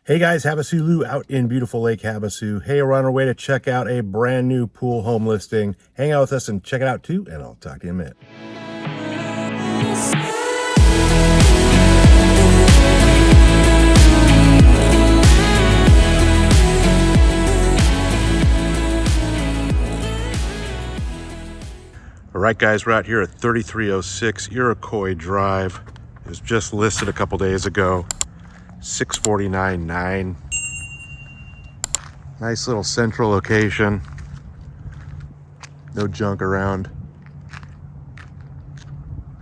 Hey guys, HavasuLew out in beautiful Lake Havasu. Hey, we're on our way to check out a brand new pool home listing. Hang out with us and check it out too, and I'll talk to you in a minute. All right, guys, we're out here at 3306 Iroquois Drive. It was just listed a couple days ago. $649,900. Nice little central location. No junk around.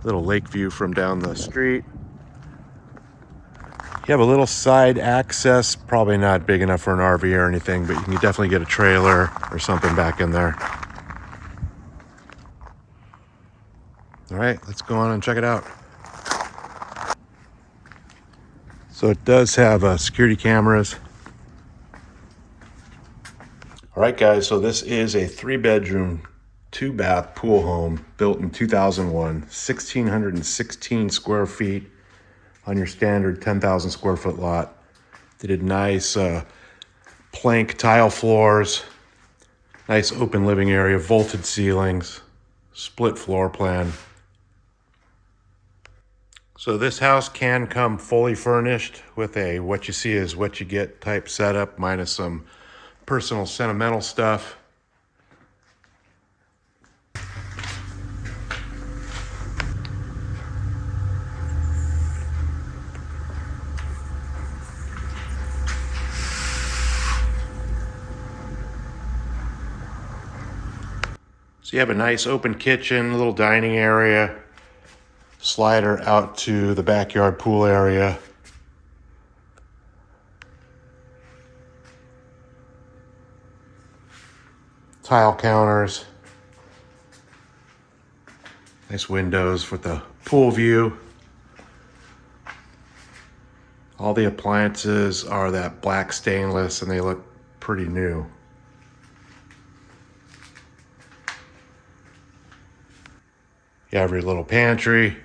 Little lake view from down the street. You have a little side access, probably not big enough for an RV or anything, but you can definitely get a trailer or something back in there. All right, let's go on and check it out. So it does have security cameras. All right, guys, so this is a 3-bedroom, 2-bath pool home built in 2001, 1,616 square feet on your standard 10,000 square foot lot. They did nice plank tile floors, nice open living area, vaulted ceilings, split floor plan. So this house can come fully furnished with a what you see is what you get type setup, minus some personal sentimental stuff. So you have a nice open kitchen, a little dining area, slider out to the backyard pool area. Tile counters. Nice windows with the pool view. All the appliances are that black stainless and they look pretty new. You have your little pantry.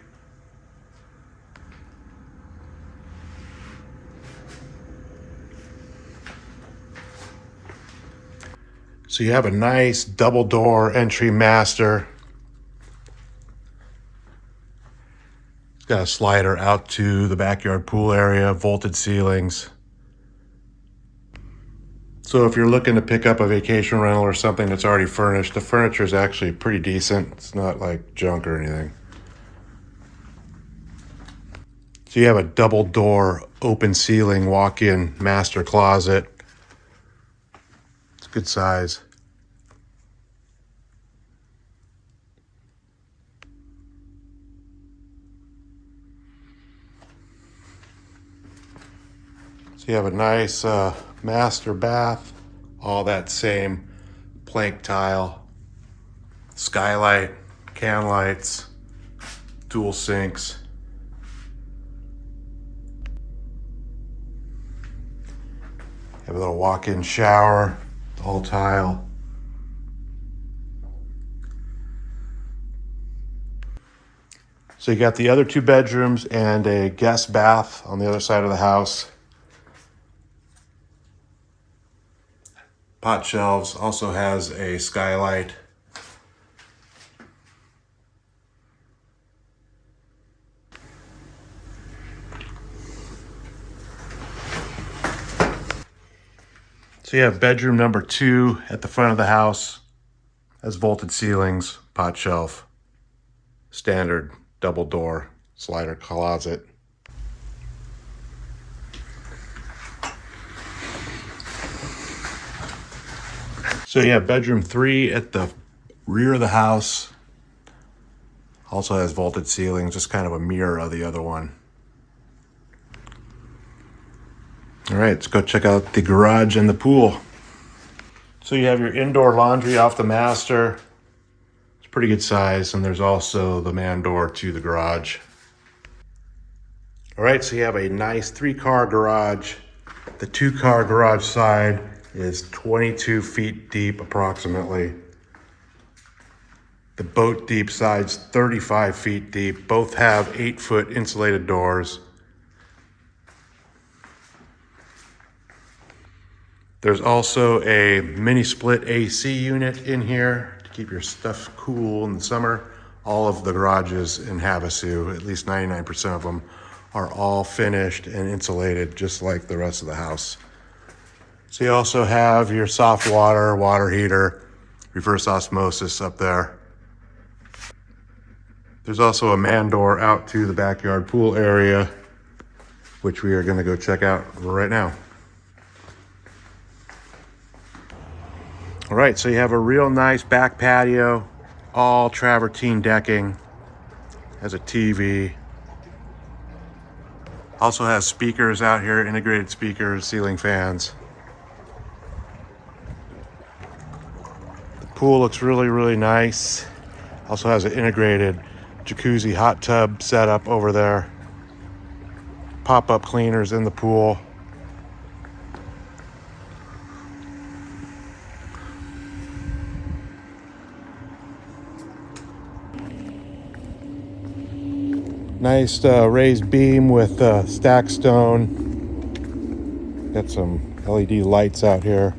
So you have a nice double door entry master. It's got a slider out to the backyard pool area, vaulted ceilings. So if you're looking to pick up a vacation rental or something that's already furnished, the furniture is actually pretty decent. It's not like junk or anything. So you have a double door, open ceiling, walk-in master closet. It's good size. So you have a nice master bath, all that same plank tile, skylight, can lights, dual sinks. Have a little walk-in shower, all tile. So you got the other 2 bedrooms and a guest bath on the other side of the house. Pot shelves, also has a skylight. So you have bedroom number 2 at the front of the house. Has vaulted ceilings, pot shelf, standard double door slider closet. So you have bedroom 3 at the rear of the house. Also has vaulted ceilings, just kind of a mirror of the other one. All right, let's go check out the garage and the pool. So you have your indoor laundry off the master. It's pretty good size, and there's also the man door to the garage. All right, so you have a nice 3-car garage. The 2-car garage side is 22 feet deep approximately. The boat deep side's 35 feet deep. Both have 8-foot insulated doors. There's also a mini split AC unit in here to keep your stuff cool in the summer. All of the garages in Havasu, at least 99% of them, are all finished and insulated just like the rest of the house. So you also have your soft water heater, reverse osmosis up there. There's also a man door out to the backyard pool area, which we are going to go check out right now. All right, so you have a real nice back patio, all travertine decking, has a TV. Also has speakers out here, integrated speakers, ceiling fans. The pool looks really, really nice. Also has an integrated jacuzzi hot tub setup over there. Pop-up cleaners in the pool. Nice raised beam with stack stone. Got some LED lights out here.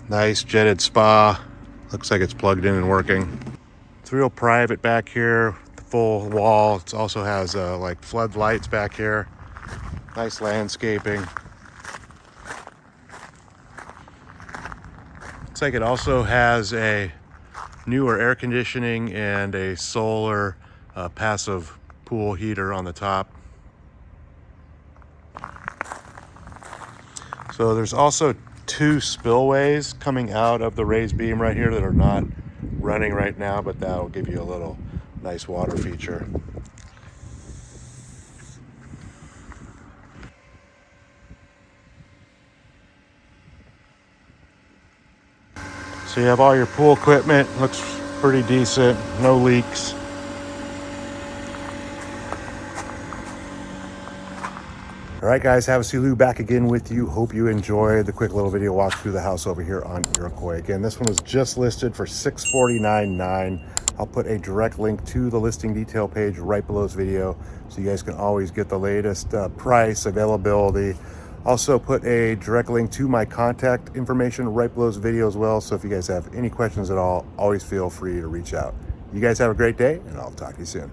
Nice jetted spa. Looks like it's plugged in and working. It's real private back here. The full wall. It also has like floodlights back here. Nice landscaping. Looks like it also has a newer air conditioning and a solar passive pool heater on the top. So there's also two spillways coming out of the raised beam right here that are not running right now, but that'll give you a little nice water feature. So you have all your pool equipment, looks pretty decent, no leaks. All right, guys, HavasuLew back again with you. Hope you enjoyed the quick little video walk through the house over here on Iroquois. Again, this one was just listed for $649.9. I'll put a direct link to the listing detail page right below this video, so you guys can always get the latest price, availability. Also put a direct link to my contact information right below this video as well. So if you guys have any questions at all, always feel free to reach out. You guys have a great day, and I'll talk to you soon.